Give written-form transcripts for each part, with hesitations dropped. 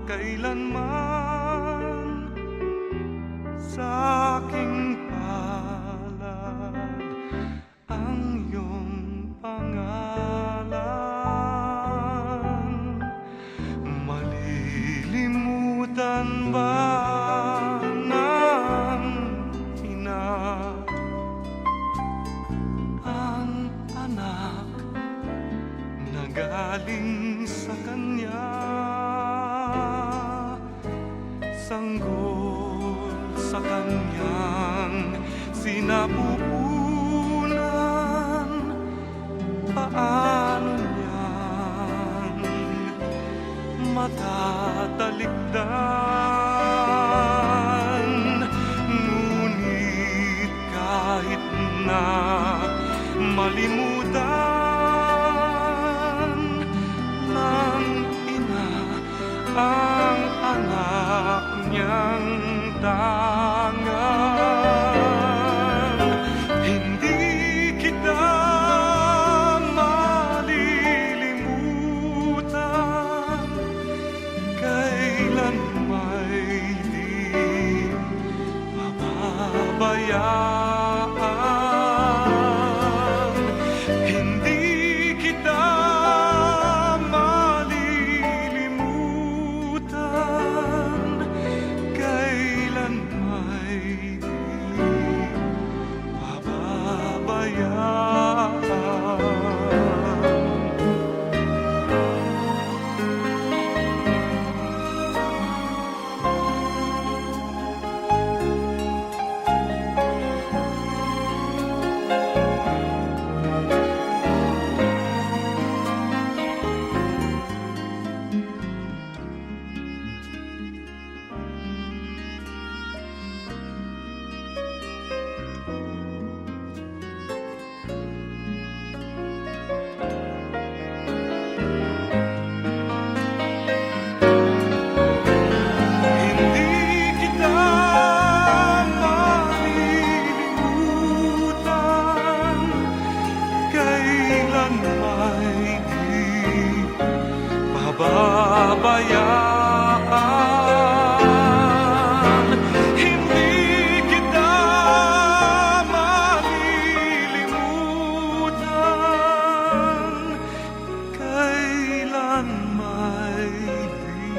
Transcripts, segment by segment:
kailanman sa aking palad ang iyong pangalan. Malilimutan ba ng ina ang anak na galing sa kanya? Sanggol sa kanyang sinapupunan, paano niyang matatalikdan? Ngunit kahit na malimutan ng ina ang anak niyang tangang, hindi kita malilimutan, kailan may di mapapabayaan. Hindi kita malilimutan, kailan may di mapapabayaan. Pababayaan, hindi kita malilimutan, kailan may di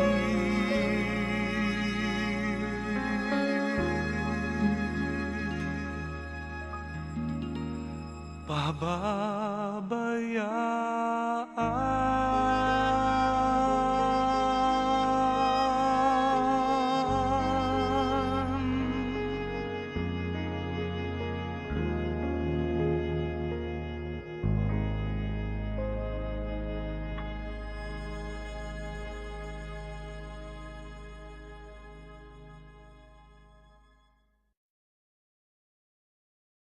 pababayaan.